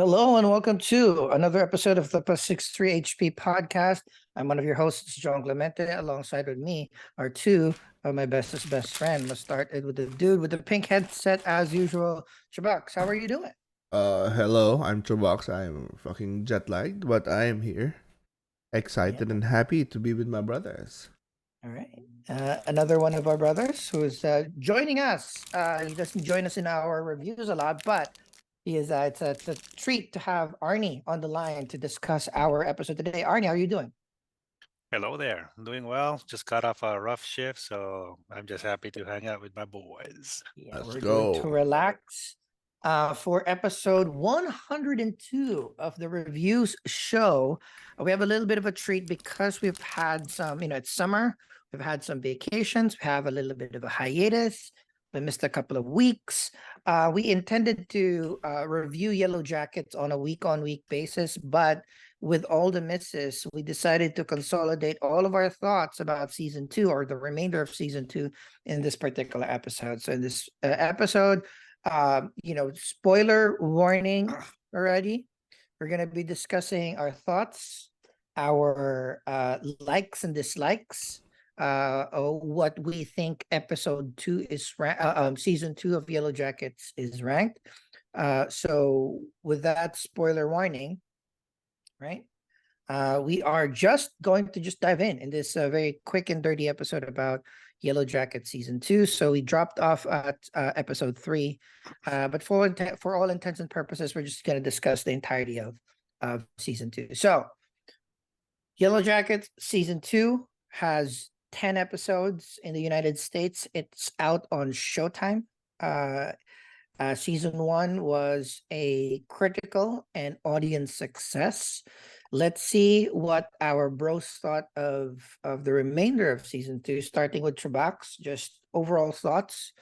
Hello and welcome to another episode of the +63 HP podcast. I'm one of your hosts, JONG. Alongside with me are two of my bestest best friend. Let's start it with the dude with the pink headset as usual. CHUBAX, how are you doing? Hello, I'm CHUBAX. I'm fucking jet lagged, but I am here, Yeah. excited and happy to be with my brothers. All right. Another one of our brothers who is joining us. He doesn't join us in our reviews a lot, but he is. It's a treat to have Arnie on the line to discuss our episode today. Arnie, how are you doing? Hello there. I'm doing well. Just got off a rough shift, so I'm just happy to hang out with my boys. Yeah, Let's we're going to go. relax for episode 102 of the reviews show. We have a little bit of a treat because we've had some, it's summer. We've had some vacations. We have a little bit of a hiatus. We missed a couple of weeks. We intended to review Yellowjackets on a week-on-week basis, but with all the misses, we decided to consolidate all of our thoughts about season two or the remainder of season two in this particular episode. So in this episode, spoiler warning already. We're gonna be discussing our thoughts, our likes and dislikes, what we think episode two is season two of Yellowjackets is ranked. So with that spoiler warning, right? We are just going to just dive in this very quick and dirty episode about Yellowjacket season two. So we dropped off at episode 3, but for all intents and purposes, we're just going to discuss the entirety of season 2. So Yellowjacket season 2 has 10 episodes in the United States. It's out on Showtime. Season 1 was a critical and audience success. Let's see what our bros thought of the remainder of season 2, starting with Trubax. Just overall thoughts.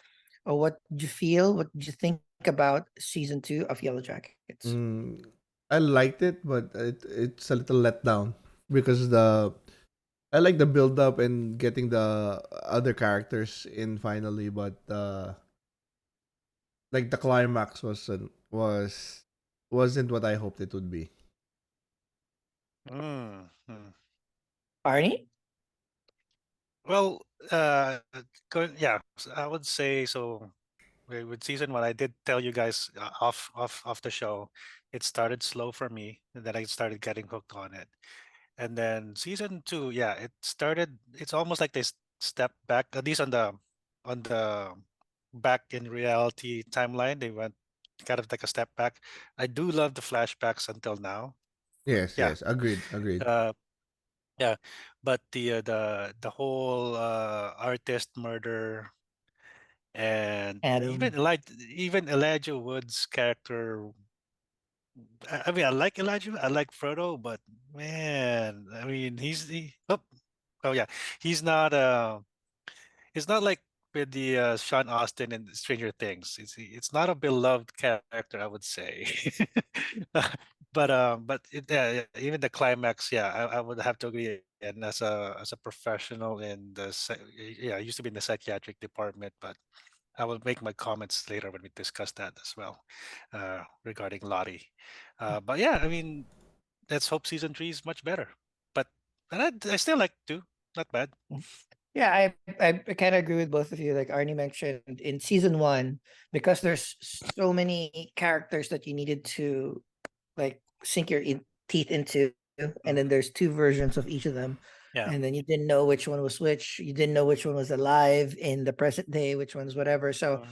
Or what did you feel? What did you think about season 2 of Yellowjackets? Mm, I liked it, but it's a little let down because I like the build up and getting the other characters in finally, but like the climax wasn't what I hoped it would be. Mm, mm. Arnie? Well, yeah, I would say so. With season one, I did tell you guys off the show, it started slow for me, and then I started getting hooked on it. And then season two, yeah, it started. It's almost like they stepped back, at least on the back in reality timeline. They went kind of like a step back. I do love the flashbacks until now. Yes, Yeah, yes, agreed. uh, yeah, but the whole artist murder and Adam. even Elijah Wood's character. I mean, I like Elijah, I like Frodo, but man, I mean, oh yeah, he's not it's not like with the Sean Austin and Stranger Things. It's not a beloved character, I would say. Even the climax, yeah, I would have to agree. And as a professional in yeah, I used to be in the psychiatric department, but I will make my comments later when we discuss that as well, regarding Lottie. But yeah, I mean, let's hope season three is much better. But I still like two, not bad. Yeah, I kind of agree with both of you. Like Arnie mentioned in season 1, because there's so many characters that you needed to like sink your teeth into, and then there's two versions of each of them, Yeah. and then you didn't know which one was which. You didn't know which one was alive in the present day, which one's whatever. So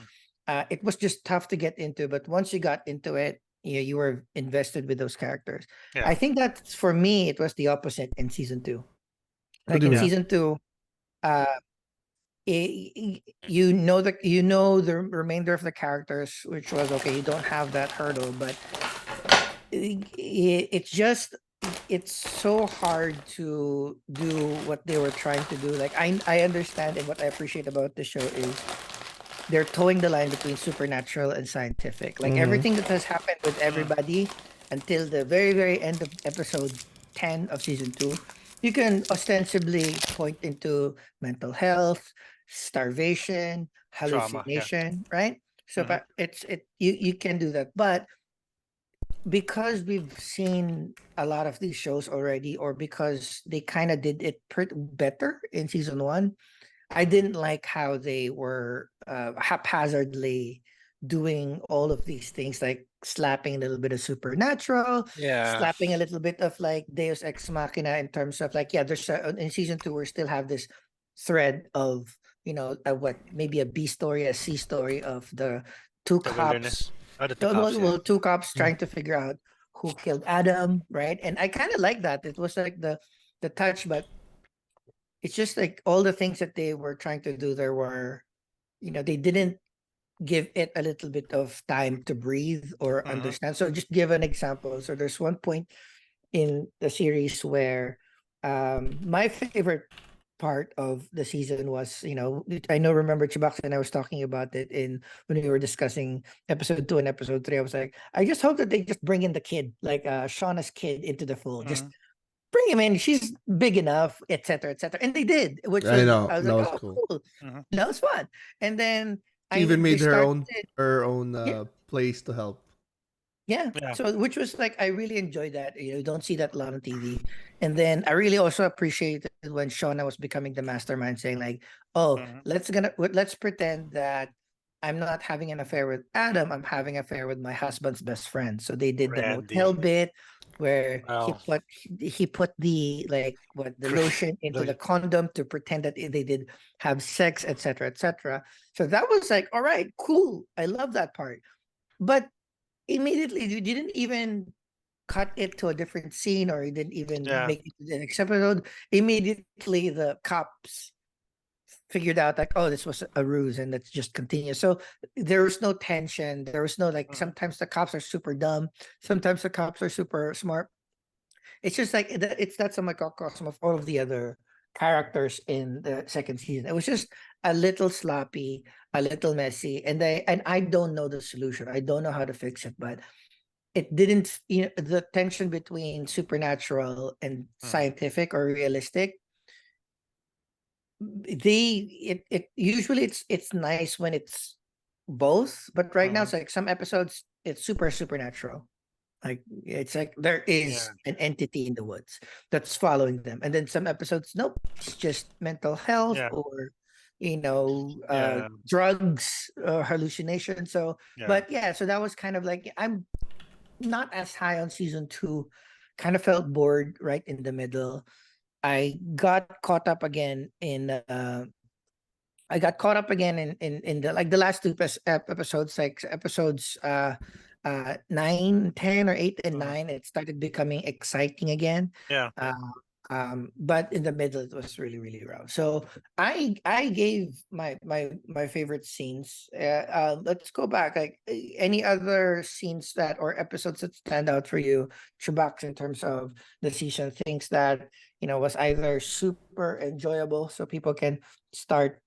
it was just tough to get into. But once you got into it, you were invested with those characters. Yeah. I think that for me, it was the opposite in season 2. What Like do you in Yeah. mean? season 2, uh you know the remainder of the characters, which was okay. You don't have that hurdle, but it's just it's so hard to do what they were trying to do. Like I understand, and what I appreciate about the show is they're towing the line between supernatural and scientific. Like Mm-hmm. everything that has happened with everybody until the very, very end of episode 10 of season 2, you can ostensibly point into mental health, starvation, Trauma. Yeah. hallucination, right? So Hmm. but you can do that. But because we've seen a lot of these shows already, or because they kind of did it better in season one, I didn't like how they were haphazardly doing all of these things, like slapping a little bit of supernatural, Yeah. slapping a little bit of like Deus Ex Machina in terms of like, yeah, there's in season two we still have this thread of what maybe a B story, a C story of the two The cops. wilderness. Oh, the two No, cops. Yeah. well, two cops Mm. trying to figure out who killed Adam, right? And I kind of like that. It was like the touch, but it's just like all the things that they were trying to do there were, they didn't give it a little bit of time to breathe or Mm-hmm. understand. So just give an example. So there's one point in the series where my favorite part of the season was, I know, remember Chubax and I was talking about it in when we were discussing episode 2 and episode 3. I was like, I just hope that they just bring in the kid, like Shauna's kid, into the fold. Just Mm-hmm. bring him in. She's big enough, etc., etc. And they did, which I was, know, I was that like, was oh, cool. cool. Mm-hmm. That was fun. And then She even they made started. her own Yeah, place to help. yeah. Yeah. So which was like, I really enjoyed that. You don't see that a lot on TV. And then I really also appreciated when Shauna was becoming the mastermind, saying like, oh, Mm-hmm. let's pretend that I'm not having an affair with Adam. I'm having an affair with my husband's best friend. So they did the motel Randy. bit where Well, he put the like what the lotion into the condom to pretend that they did have sex, etc., etc. So that was like, all right, cool. I love that part. But immediately you didn't even cut it to a different scene, or you didn't even yeah. make it to the next episode. Immediately the cops figured out like, oh, this was a ruse, and let's just continue. So there was no tension. There was no like, Mm-hmm. sometimes the cops are super dumb, sometimes the cops are super smart. It's just like it's that's a microcosm of all of the other characters in the second season. It was just a little sloppy, a little messy, and I don't know the solution. I don't know how to fix it, but it didn't, the tension between supernatural and Mm-hmm. scientific or realistic, they it usually it's nice when it's both, but right now Mm-hmm. it's like some episodes it's super supernatural. Like it's like there is Yeah. an entity in the woods that's following them, and then some episodes, nope, it's just mental health Yeah. or Yeah. drugs or hallucination. So Yeah. but yeah, so that was kind of like, I'm not as high on season two. Kind of felt bored right in the middle. I got caught up again in I got caught up again in the like the last two episodes, like episodes 9, 10, or 8 and Mm-hmm. 9. It started becoming exciting again. Yeah. But in the middle it was really, really rough. So I gave my favorite scenes. Let's go back. Like any other scenes that or episodes that stand out for you, Chubax, in terms of the season, things that was either super enjoyable so people can start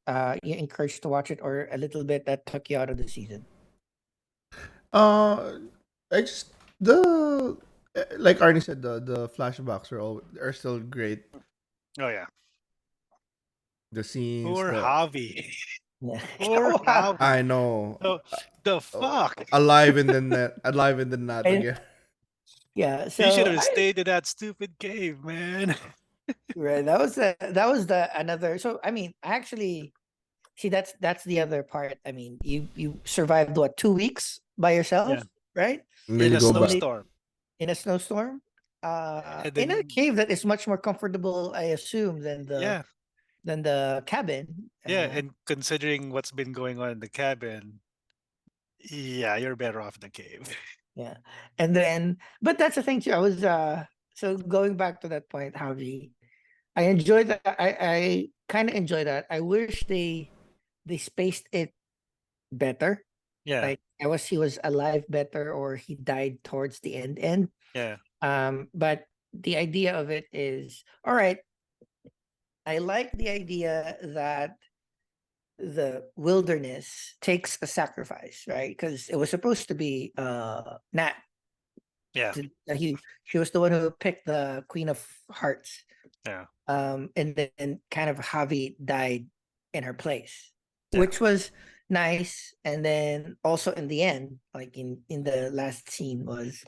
you encouraged to watch it, or a little bit that took you out of the season. Uh, I just the like Arnie said, the flashbacks are still great. Oh yeah. The scenes, Poor the Javi. Yeah. Poor Wow. Javi. I know, The fuck. alive in the net, alive in the net And again. yeah, He should so have I stayed in that stupid cave, man. right, that was the another. So I mean, I actually see that's the other part. I mean, you survived what, 2 weeks by yourself, Yeah. right? And then In you a go You back. only snowstorm. in a snowstorm, And in a then cave that is much more comfortable, I assume, yeah. than the cabin. Yeah. And considering what's been going on in the cabin, yeah, you're better off in the cave. Yeah. And then, but that's the thing too. I was so going back to that point, Javi, I enjoyed that. I kind of enjoy that. I wish they spaced it better. Yeah. Like he was alive better, or he died towards the end. Yeah. But the idea of it is all right. I like the idea that the wilderness takes a sacrifice, right? Because it was supposed to be Nat. Yeah. She was the one who picked the Queen of Hearts. Yeah. And then kind of Javi died in her place, Yeah. which was nice. And then also in the end, like in the last scene, was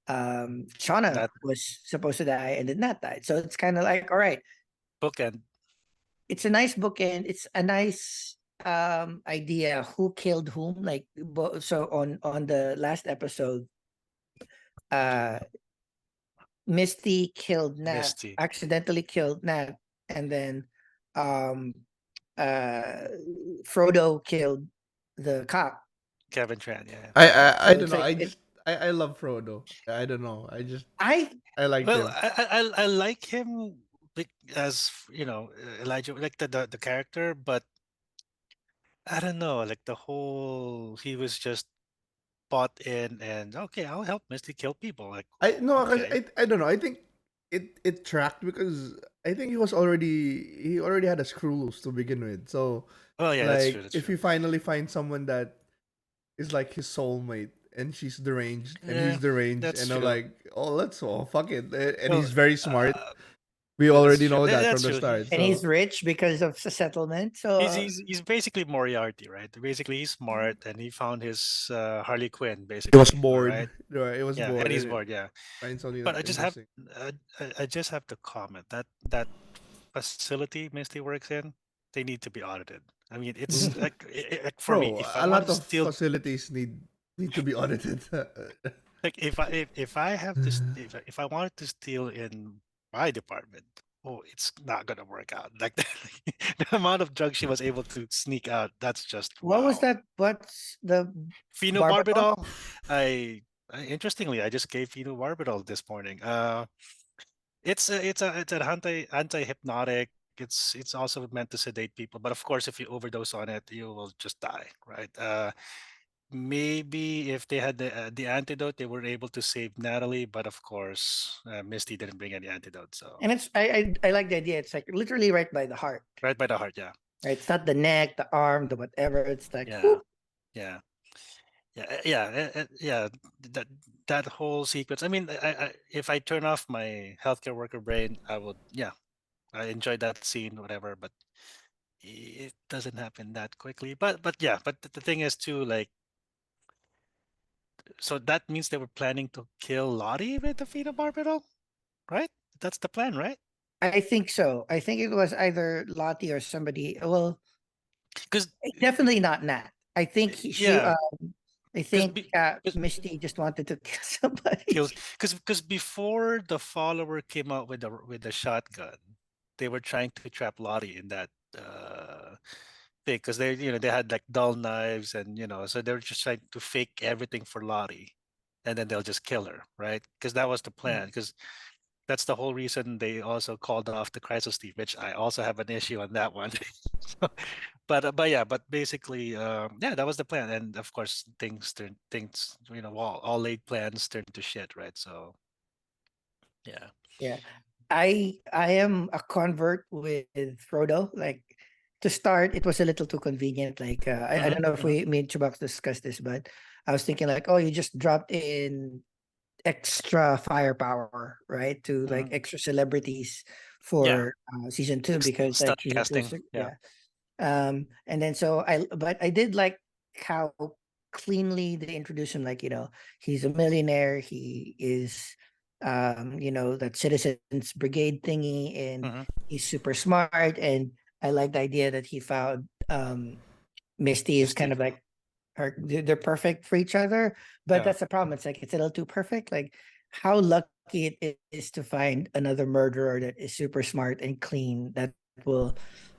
Shauna That was supposed to die and did not die. So it's kind of like, all right, bookend. it's a nice bookend. It's a nice idea who killed whom. Like so on the last episode, uh Misty killed Nat, Misty, accidentally killed Nat, and then um uh Frodo killed the cop. Kevin Tran. Yeah. I So don't it's know. like it I love Frodo. I don't know. I I liked Well, him. I like him as Elijah, like the character, but I don't know, like the whole he was just bought in and okay, I'll help Misty kill people. Like I no, cause okay, I don't know. I think it tracked because I think he already had a screw loose to begin with. So well, yeah, that's true. like That's if true. you finally find someone that is like his soulmate and she's deranged and Yeah, he's deranged that's and I'm true. like, oh, let's fuck it. And Well, he's very smart. uh, We that's already true. know that from That's the true. start. and he's So rich because of the settlement. So He's basically Moriarty, right? Basically, he's smart and he found his Harley Quinn, it was basically. All right. bored. Right, it was Yeah, and bored he's and it bored. Yeah, finds something but that's interesting. I just have to comment that that facility Misty works in, they need to be audited. I mean, it's Mhm. like for me, Bro, if I a want lot to of steal, facilities need to be audited. like if I have to, if I wanted to steal in my department, oh, it's not gonna work out. Like the amount of drugs she was able to sneak out, that's just what was wow. that? What's the Barbatos? Phenobarbital, interestingly, I just gave phenobarbital this morning. It's an anti hypnotic. It's also meant to sedate people, but of course, if you overdose on it, you will just die, right? Maybe if they had the antidote, they were able to save Natalie, but of course, Misty didn't bring any antidote, so And it's I like the idea. It's like literally right by the heart. right by the heart, yeah, Right? It's not the neck, the arm, the whatever. It's like yeah, whoop. yeah. Yeah. That that whole sequence. I mean, if I turn off my healthcare worker brain, I would. Yeah, I enjoyed that scene, whatever. But it doesn't happen that quickly. But yeah. But the thing is too, like, so that means they were planning to kill Lottie with the phenobarbital, right? That's the plan, right? I think so. I think it was either Lottie or somebody. Well, Because definitely not Nat. I think yeah, I because think Misty just wanted to kill somebody. kills because before the follower came out with the shotgun, they were trying to trap Lottie in that thing because they had like dull knives and so they were just trying to fake everything for Lottie, and then they'll just kill her, right? Because that was the plan. Because that's the whole reason they also called off the crisis team, which I also have an issue on that one. So, but yeah, but basically, yeah, that was the plan, and of course, things all laid plans turned to shit, right? So yeah, Yeah. I am a convert with Frodo. Like to start, it was a little too convenient. Like I hmm don't know if hmm me and Chubak discussed this, but I was thinking like, oh, you just dropped in extra firepower, right? To like hmm extra celebrities yeah, for season two because stunt like season two casting, is yeah, yeah. And then so but I did like how cleanly they introduce him. Like he's a millionaire. He is that citizens brigade thingy, and hmm he's super smart. And I like the idea that he found Misty is kind Misty, of like they're perfect for each other. But yeah, that's the problem. It's like it's a little too perfect. Like how lucky it is to find another murderer that is super smart and clean that will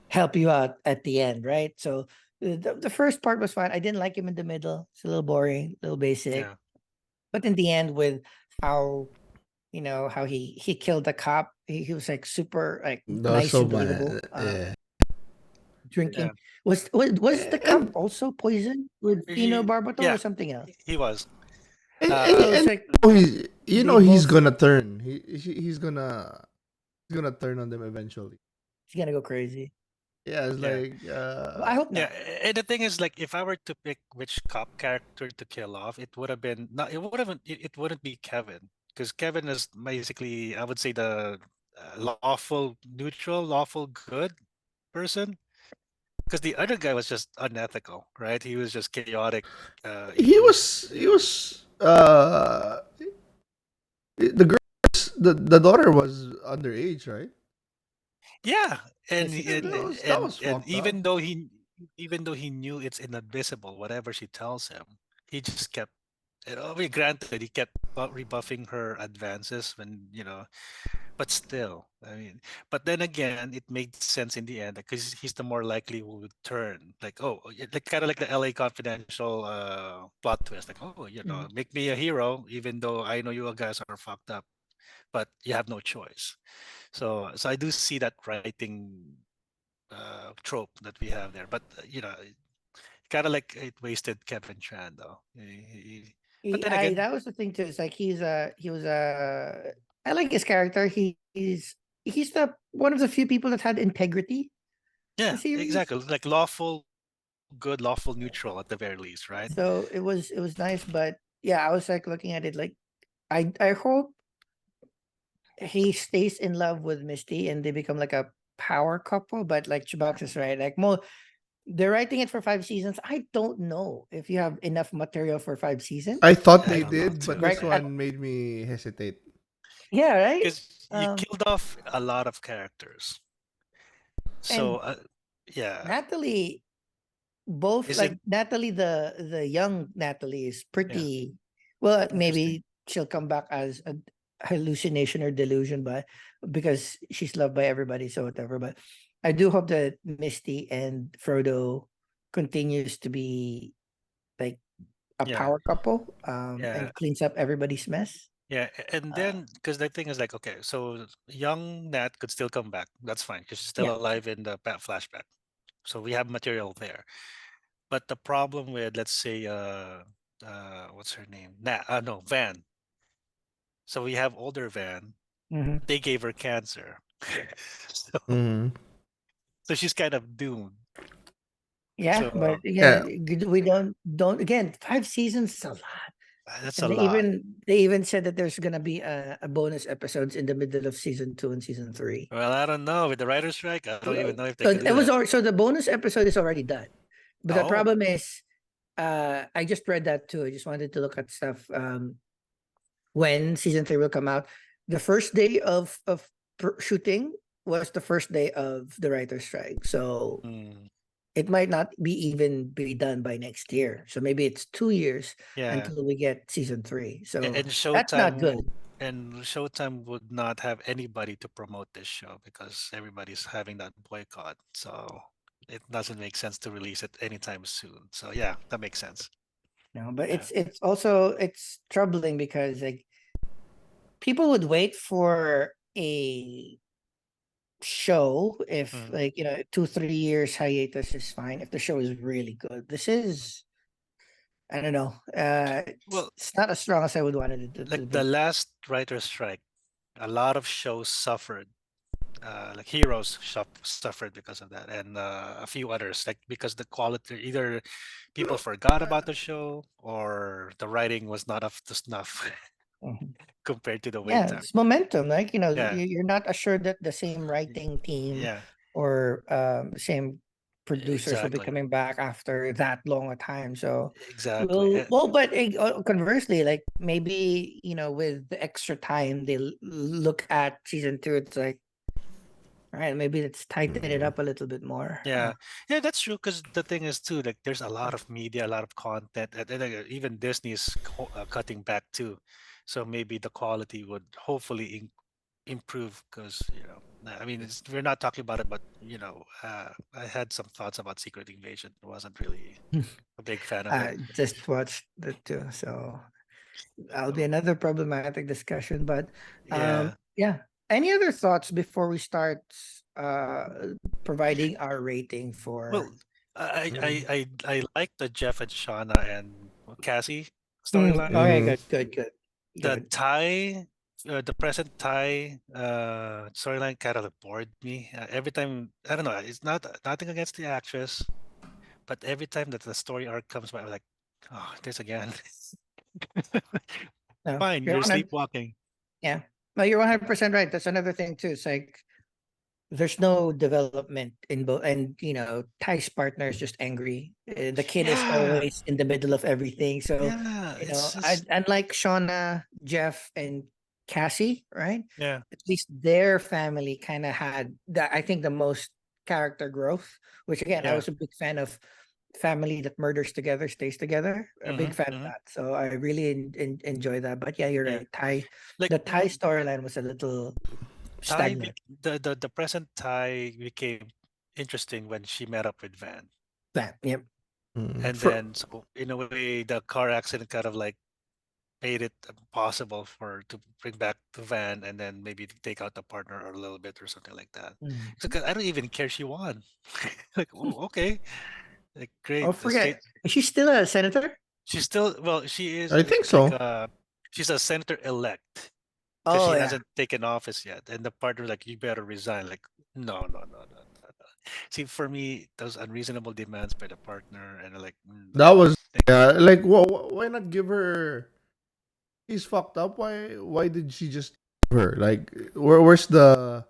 help you out at the end, right? So the first part was fine. I didn't like him in the middle. It's a little boring, a little basic. yeah, But in the end, with how how he killed the cop, he was like super like That was nice so and bad. believable. Yeah. Drinking yeah, was the cop And also poisoned with phenobarbital or yeah, something else? he was. So Uh, it's like you they know he's both gonna turn. He's gonna turn on them eventually. he's gonna go crazy. Yeah, it's yeah, like Well, I hope yeah. not. And the thing is, like, if I were to pick which cop character to kill off, it would have been not. It would have. It wouldn't be Kevin because Kevin is basically, I would say, the lawful neutral, lawful good person. Because the other guy was just unethical, right? He was just chaotic. he He was, was you he know, was The girls, the daughter was underage, right? Yeah, Yeah, and she's Yeah, teenage. that was and fucked up. even though he knew it's inadmissible, whatever she tells him, he just kept. I mean, granted, he kept rebuffing her advances when but still, I mean, but then again, it made sense in the end because he's the more likely who would turn. Like, oh, like kind of like the LA Confidential plot twist. Like, oh, Mhm. make me a hero, even though I know you guys are fucked up, but you have no choice. So I do see that writing trope that we have there, but kind of like it wasted Kevin Tran though. But then again, That was the thing too. It's like he was a. I like his character. He's the one of the few people that had integrity in the yeah, series. exactly, like lawful good, lawful neutral at the very least, right? So it was nice, but yeah, I was like looking at it like I hope he stays in love with Misty and they become like a power couple. But like Chubax is right, like more they're writing it for 5 seasons. I don't know if you have enough material for 5 seasons. I thought I they don't know did, but too. Right? this one made me hesitate. Yeah, right. Because you killed off a lot of characters. So And yeah, Natalie, both is it like Natalie, the young Natalie is yeah pretty well. interesting? Maybe she'll come back as a hallucination or delusion, but because she's loved by everybody, so whatever. But I do hope that Misty and Frodo continues to be like a Yeah, power couple, yeah, and cleans up everybody's mess. yeah. And Uh, then because the thing is like, okay, so young Nat could still come back. That's fine because she's still yeah. alive in the flashback. So we have material there. But the problem with, let's say, what's her name? No, Van. So we have older Van. Mhm. They gave her cancer. so, Mm-hmm. so she's kind of doomed. Yeah, So but Yeah, again, we don't again 5 seasons is a lot. that's a And lot. they even said that there's gonna be a bonus episodes in the middle of season 2 and season 3. Well, I don't know. With the writer's strike, I don't even know if they So could do that. so the bonus episode is already done. But the Oh. problem is, I just read that too. I just wanted to look at stuff when season 3 will come out. The first day of shooting was the first day of the writer's strike. So Mm, it might not be even be done by next year. So maybe it's 2 years yeah. until we get season 3. So And that's not Showtime good. would not have anybody to promote this show because everybody's having that boycott. So it doesn't make sense to release it anytime soon. So yeah, that makes sense. No, but Yeah. it's also it's troubling because like people would wait for a show if Mm. like 2-3 years hiatus is fine if the show is really good. This is I don't know. Well, It's not as strong as I would want it like to the be. last writer's strike, a lot of shows suffered. Like Heroes suffered because of that, and a few others, like because the quality, either people forgot about the show or the writing was not up to snuff Mhm. compared to the wait Yeah, time. it's momentum. Like Yeah, you're not assured that the same y- writing team yeah, or same producers will be exactly, coming back after that long a time. So exactly. well, but conversely, like maybe with the extra time they look at season 2. It's like, all right, maybe let's tighten it mm, up a little bit more. Yeah, yeah, that's true. Because the thing is too, like there's a lot of media, a lot of content, and even Disney is cutting back too. So maybe the quality would hopefully improve. Because I mean, we're not talking about it, but I had some thoughts about Secret Invasion. I wasn't really a big fan of it. I just watched the two, so that'll be So, another problematic discussion. But yeah. yeah. Any other thoughts before we start providing our rating for? Well, I I mm, I I like the Jeff and Shauna and Cassie storyline. Okay, mm. The good. The present Thai storyline kind of bored me. Every time, I don't know, it's not nothing against the actress, but every time that the story arc comes by, I'm like, oh, this again. No, Fine, you're you're on. sleepwalking. Yeah, no, you're 100% right. That's another thing too. It's like there's no development in both, and Ty's partner is just angry. The kid is Yeah, always in the middle of everything. So yeah, it's I just unlike Shauna, Jeff, and Cassie, right? Yeah. At least their family kind of had that. I think the most character growth, which again, I Yeah. was a big fan of family that murders together stays together. A big fan of Mm-hmm. that. So I really enjoy that. But yeah, you're Yeah. right. Like The Thai storyline was a little Ty, stagnant. the present Ty became interesting when she met up with Van, Yep. and For then so in a way the car accident kind of like made it possible for to bring back the Van, and then maybe to take out the partner a little bit or something like that. Mm. So 'cause I don't even care she won. Like, oh, okay, like great. Oh, The state. forget. Is she still a senator? She's still, well, she is I think like so. she's a senator elect because Oh she yeah. hasn't taken office yet, and the partner like, you better resign. Like, no, no, no, no, no, no. See, for me, those unreasonable demands by the partner, and like, That was like, yeah. Like, why not give her? He's fucked up. Why did she just give her? Like, where's the?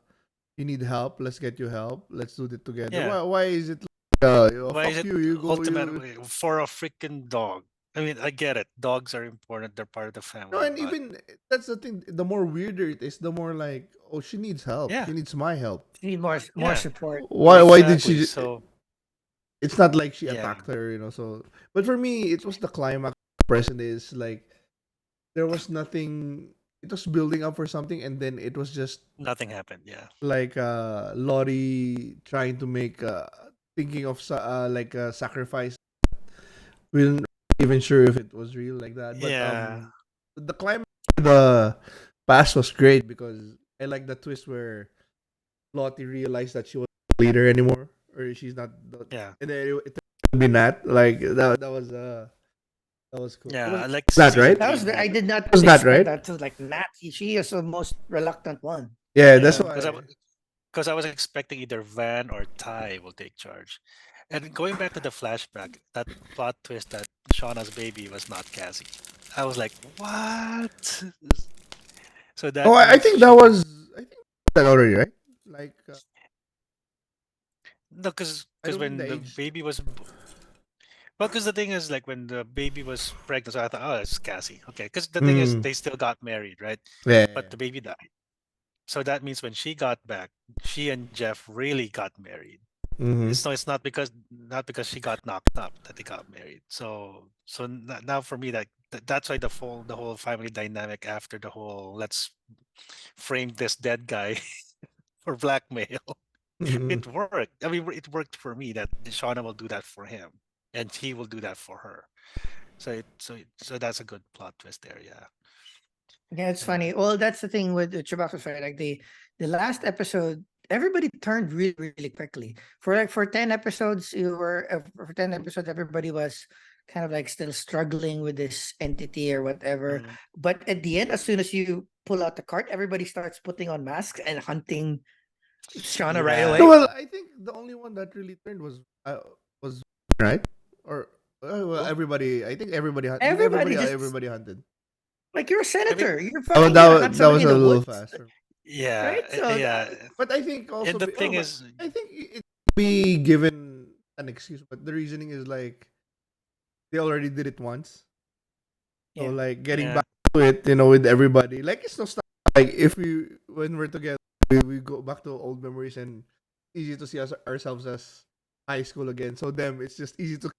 You need help. Let's get you help. Let's do it together. yeah. Why is it? Why is Fuck it you. You go. You ultimately for a freaking dog? I mean, I get it. Dogs are important. They're part of the no. family, And but even that's the thing. The more weirder it is, the more like, oh, she needs help. yeah, She needs my help. She need more yeah, support. Why did exactly. she? So It's not like she yeah, attacked her. So, but for me, it was the climax. Present is like there was nothing. It was building up for something, and then it was just nothing happened. Yeah, like Lottie trying to make thinking of like a sacrifice. We weren't even sure if it was real like that, but yeah, the climax of the past was great because I like the twist where Lottie realized that she was not a leader anymore, or she's not, yeah. and then it turned to be Nat. Like that was cool. It Yeah, was I like Nat, season right? That three was Nat. I did not Was Nat, expect right? that to like Nat. She is the most reluctant one. Yeah, that's Yeah, because why. because I was expecting either Van or Ty will take charge. And going back to the flashback, that plot twist that Shauna's baby was not Cassie. I was like, what? So Oh, that I means think that she was. I think that already, right? Like no, I because don't think the when the age. baby was well, because the thing is like when the baby was pregnant, so I thought, oh, it's Cassie. Okay, because the thing is Mm, they still got married, right? yeah, yeah, But yeah. the baby died. So that means when she got back, she and Jeff really got married. Mm-hmm. It's not because she got knocked up that they got married. Now for me that's why the whole family dynamic after the whole let's frame this dead guy for blackmail, Mm-hmm. it worked. I mean, it worked for me that Shauna will do that for him and he will do that for her. So that's a good plot twist there. Yeah. Yeah, it's Yeah. funny. Well, that's the thing with the CHUBAX, right? Like the last episode, everybody turned really, really quickly. For 10 episodes, for 10 episodes, everybody was kind of like still struggling with this entity or whatever. Mhm. But at the end, as soon as you pull out the cart, everybody starts putting on masks and hunting Shauna right Yeah. No, away. well, I think the only one that really turned was right or well, Who? everybody. I think everybody. Did Everybody just everybody hunted? like you're a I mean, senator. You're Oh, fucking gonna hunt that somebody was in a the little woods, fast. yeah, right? So yeah. But I think And also the be, oh, thing but is, I think it be given an excuse, but the reasoning is like they already did it once, so yeah. like getting yeah, back to it, with everybody, like it's nostalgic. Like if we when we're together, we go back to old memories and easy to see ourselves as high school again. So them, it's just easy to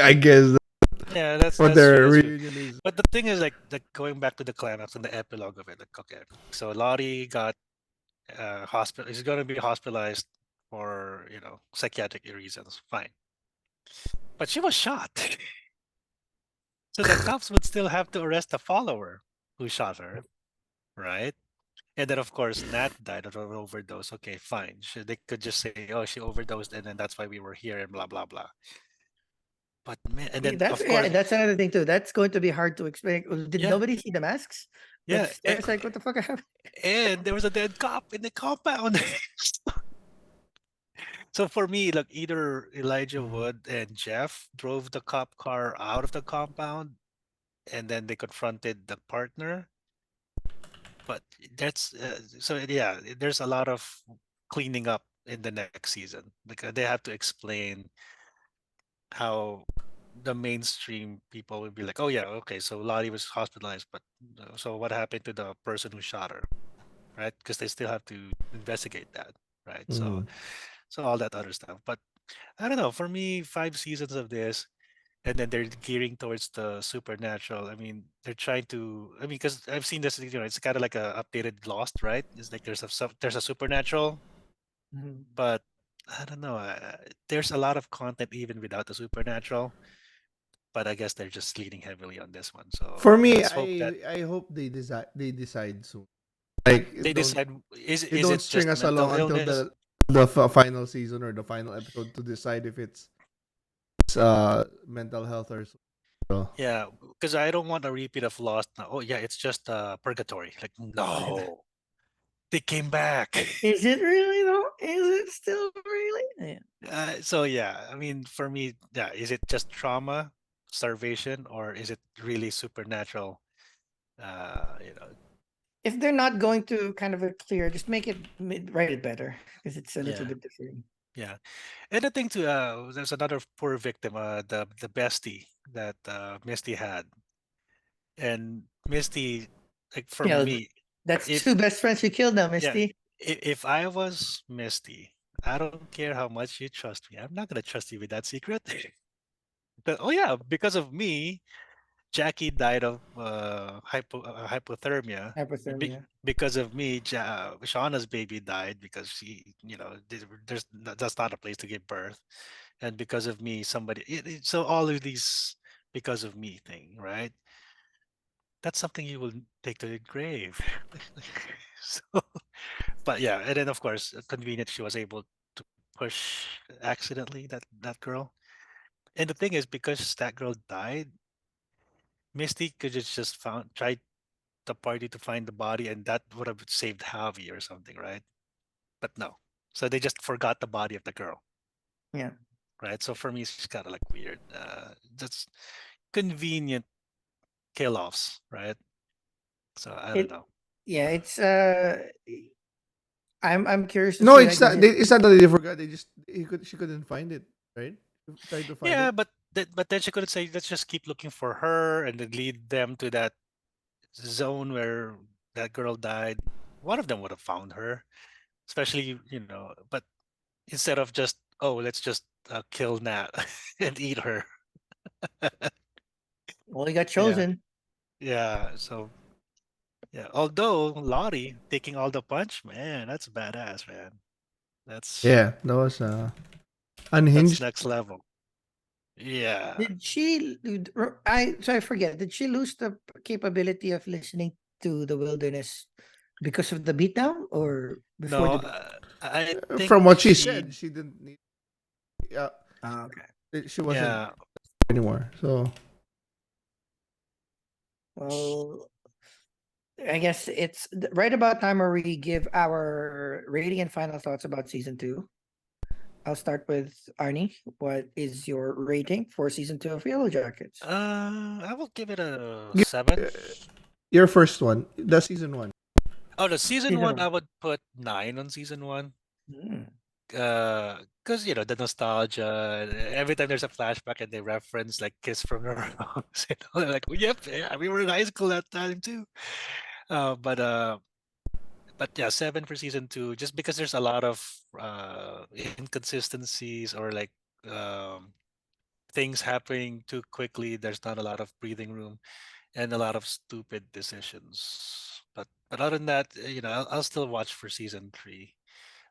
I guess yeah. what That's true. their That's true. reunion is. But the thing is, like going back to the climax and the epilogue of it. Like, okay, so Lottie got hospital. He's going to be hospitalized for psychiatric reasons. Fine, but she was shot, so the cops would still have to arrest the follower who shot her, right? And then of course Nat died of an overdose. Okay, fine. They could just say, "Oh, she overdosed, and then that's why we were here," and blah blah blah. But man, and Yeah, then that's of yeah, course, that's another thing too. That's going to be hard to explain. Did yeah, nobody see the masks? yeah, It's like what the fuck happened? and there was a dead cop in the compound. So for me, like either Elijah Mhm. Wood and Jeff drove the cop car out of the compound and then they confronted the partner. But that's so yeah, there's a lot of cleaning up in the next season because they have to explain how the mainstream people would be like, oh yeah, okay, so Lottie was hospitalized, but so what happened to the person who shot her, right? Because they still have to investigate that, right? So Mm. so all that other stuff. But I don't know. For me, 5 seasons of this, and then they're gearing towards the supernatural. I mean, they're trying to. I mean, because I've seen this. It's kind of like a updated Lost, right? It's like there's a supernatural, Mhm. but I don't know. There's a lot of content even without the supernatural. But I guess they're just leaning heavily on this one. So For me, let's hope that I hope they decide soon. Like they decide they is don't it string just us along mental until illness? the final season or the final episode to decide if it's mental health or so. Yeah, because I don't want a repeat of Lost now. Oh yeah, it's just purgatory. Like no, they came back. Is it really though? Is it still really? Yeah. So yeah, I mean, for me, yeah, is it just trauma, starvation, or is it really supernatural? You know, If they're not going to kind of a clear, just make it write it better because it's a little yeah, bit different. yeah. And the thing too, there's another poor victim, the bestie that Misty had, and Misty, like for You know, me, that's if two best friends who killed them, yeah, Misty. if I was Misty, I don't care how much you trust me. I'm not gonna trust you with that secret. But, oh yeah, because of me, Jackie died of hypothermia. Hypothermia. Because of me, Shauna's baby died because that's not a place to give birth, and because of me, so all of these because of me thing, right? That's something you will take to the grave. So, but yeah, and then of course, convenient she was able to push accidentally that girl. And the thing is, because that girl died, Misty could just found tried the party to find the body, and that would have saved Javi or something, right? But no. So they just forgot the body of the girl, Yeah. right? So for me, it's kind of like weird. That's convenient kill-offs, right? So I don't It know. yeah, it's I'm curious to No, see like is it it's not that they forgot. She couldn't find it, right? She tried to find Yeah, it. but then she could say, let's just keep looking for her, and then lead them to that zone where that girl died. One of them would have found her, especially But instead of just, oh, let's just kill Nat and eat her. well he got Yeah, chosen. yeah. So yeah. Although Lottie taking all the punch, man, that's badass, man. That's Yeah, that was that's unhinged. next level. Yeah. Did she I forget, did she lose the capability of listening to the wilderness because of the beatdown or before No, the beat? I think From what she she. said, she didn't need. Yeah, Ah, okay. she wasn't Yeah. anymore. So Well, I guess it's right about time where we give our rating and final thoughts about season two. I'll start with Arnie. What is your rating for season two of Yellow Jackets? I will give it a Give- 7. uh, your first one, the season one. Oh, the season Season one, I one. would put 9 on season one. Mm. Because the nostalgia. Every time there's a flashback and they reference like "Kiss from the Rose," they're like, "Yep, yeah, we were in high school that time too." Uh, but uh, but yeah, 7 for season two, just because there's a lot of inconsistencies or like um, things happening too quickly. There's not a lot of breathing room and a lot of stupid decisions. But other than that, I'll still watch for season three.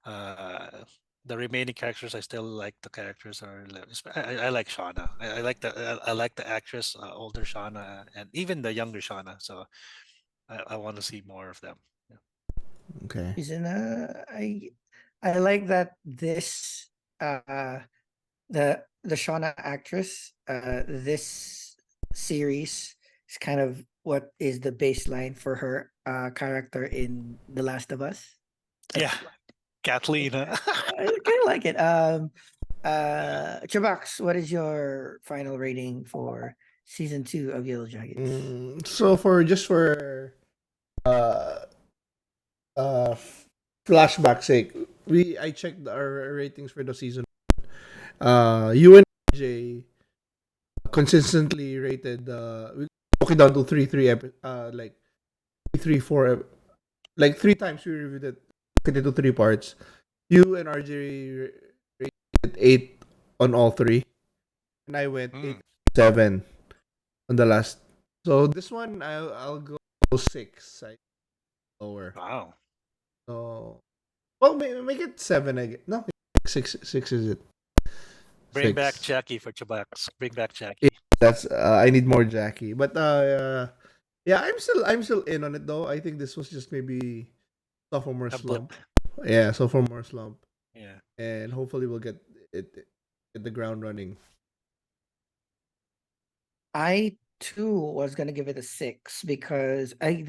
Uh, the remaining characters, I still like the characters. I like Shauna. I like the actress, older Shauna, and even the younger Shauna. So I want to see more of them. Yeah. Okay. Season I like that this the Shauna actress this series is kind of what is the baseline for her character in The Last of Us. Yeah, That's Kathleen. Huh? I kind of like it. Chubax, what is your final rating for season two of Yellow Jackets? So for uh uh flashback sake, I checked our ratings for the season. You and J consistently rated. We broke it down to like 4, like 3 times we reviewed it, broke it into 3 parts. You and RJ rated 8 on all three, and I went Mm. 8.7 on the last. So this one I'll go 6. I lower. Wow. So well, make it 7. I guess. No, 6 is it? Bring back 6. Jackie for CHUBAX. Bring back Yeah, Jackie. that's I need more Jackie. But yeah, I'm still in on it though. I think this was just maybe sophomore A blip. slump. Yeah, sophomore slump, Yeah. and hopefully we'll get the ground running. I too was gonna give it a 6 because I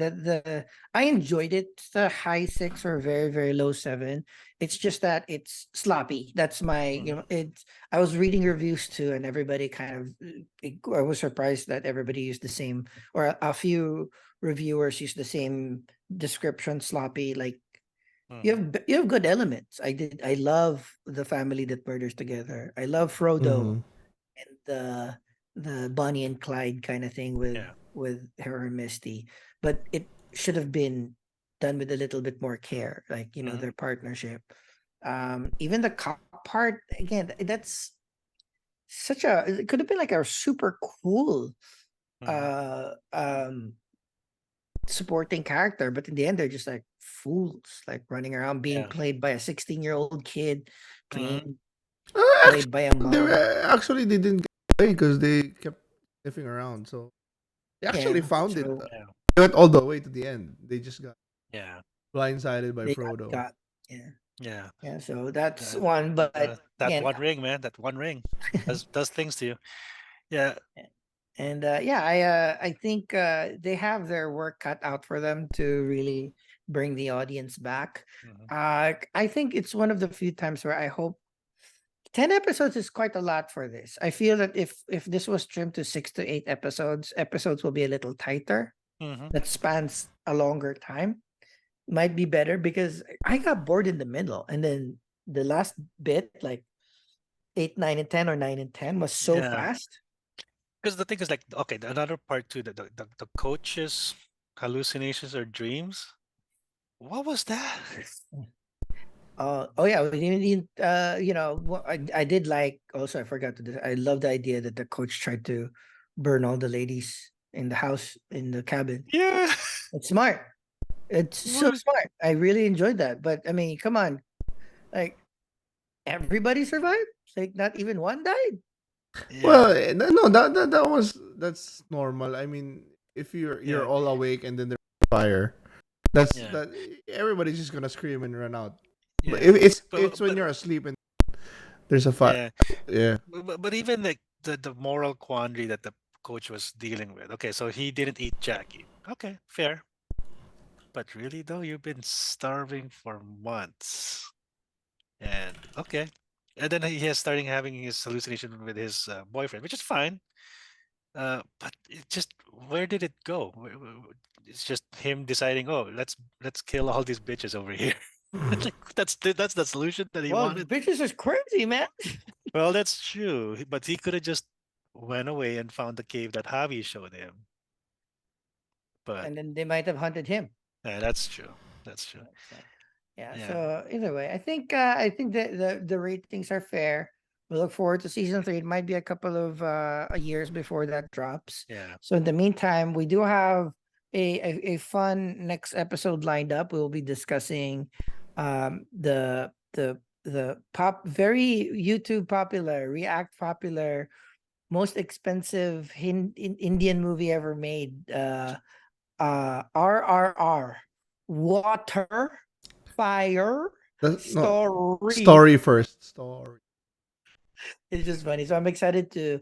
enjoyed it. It's a high 6 or very, very low 7. It's just that it's sloppy. That's my, Mhm. it's I was reading reviews too, and everybody kind of I was surprised that everybody used the same, or a few reviewers used the same description, sloppy. Like Mhm. you have good elements. I love the family that murders together. I love Frodo Mm-hmm. and the Bonnie and Clyde kind of thing Yeah. with her and Misty, but it should have been done with a little bit more care, like Mhm. their partnership. Even the cop part again, that's such a it could have been like a super cool Mhm. uh um supporting character, but in the end they're just like fools, like running around being Yeah. played by a 16-year-old kid, Mhm. being played by a mom. Actually they didn't get away because they kept sniffing around. So they actually Yeah, found it. so Yeah. They went all the way to the end. They just got Yeah. blindsided by they Frodo. got yeah. Yeah. Yeah, so that's Uh, one, but that again, one ring, man. That one ring does things to you. Yeah. and yeah, I think they have their work cut out for them to really bring the audience back. Mhm. I think it's one of the few times where I hope 10 episodes is quite a lot for this. I feel that if this was trimmed to 6 to 8 episodes, episodes will be a little tighter. Mhm. That spans a longer time. Might be better because I got bored in the middle, and then the last bit, like 8, 9, and 10, or 9 and 10, was so Yeah. fast. Because the thing is, like, okay, another part too, the coach's hallucinations or dreams. What was that? Oh yeah, we didn't. I did like. Also, I forgot to. I love the idea that the coach tried to burn all the ladies in the house in the cabin. Yeah. It's smart. It's so What? smart. I really enjoyed that. But I mean, come on, like everybody survived. Like not even one died. Well, Yeah. no, that's normal. I mean, if you're Yeah. all awake and then there's fire, that's Yeah. that everybody's just gonna scream and run out. But Yeah. if it's But when you're asleep and there's a fire. yeah. Yeah. But even like the moral quandary that the coach was dealing with. Okay, so he didn't eat Jackie. Okay, fair. But really though, you've been starving for months. And okay. And then he has starting having his hallucination with his boyfriend, which is fine. But it just where did it go? It's just him deciding, oh, let's kill all these bitches over here. Like, that's the solution that he Well, wanted. bitches is crazy, man. Well, that's true. But he could have just went away and found the cave that Javi showed him. But And then they might have hunted him. yeah, that's true. That's true. So, yeah. Yeah. So either way, I think that the ratings are fair. We look forward to season 3. It might be a couple of years before that drops. Yeah. So in the meantime, we do have a fun next episode lined up. We will be discussing the very YouTube popular, React popular, most expensive Indian movie ever made. RRR, Water, Fire, No, Story. story first. Story. It's just funny. So I'm excited to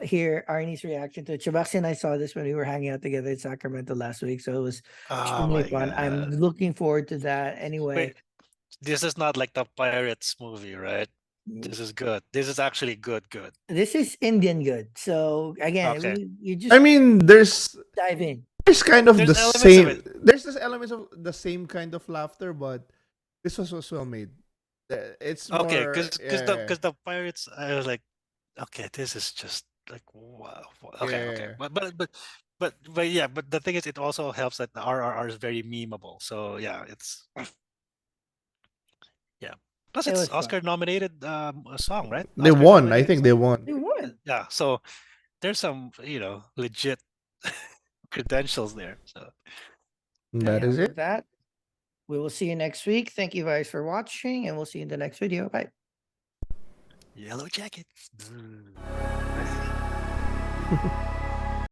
hear Arnie's reaction to it. Chubaks and I saw this when we were hanging out together in Sacramento last week. So it was Oh extremely my fun. I'm god. looking forward to that anyway. Wait, this is not like the Pirates movie, right? Mm, This is good. This is actually good, good. This is Indian good. So again, Okay. you I just mean, dive in. there's kind of There's the elements of it. same. There's this elements of the same kind of laughter, but this was well made. It's Okay, more. because Yeah. the Pirates, I was like, okay, this is just like wow. Yeah, Okay, yeah, okay. yeah. But yeah, but the thing is, it also helps that the RRR is very memeable. So yeah, it's yeah. Plus, It it's was fun. Oscar nominated a song, right? They Oscar won. I nominated think they song. won. They won. Yeah. So there's some legit credentials there. So That And is with it. that, we will see you next week. Thank you guys for watching, and we'll see you in the next video. Bye. Yellow Jackets.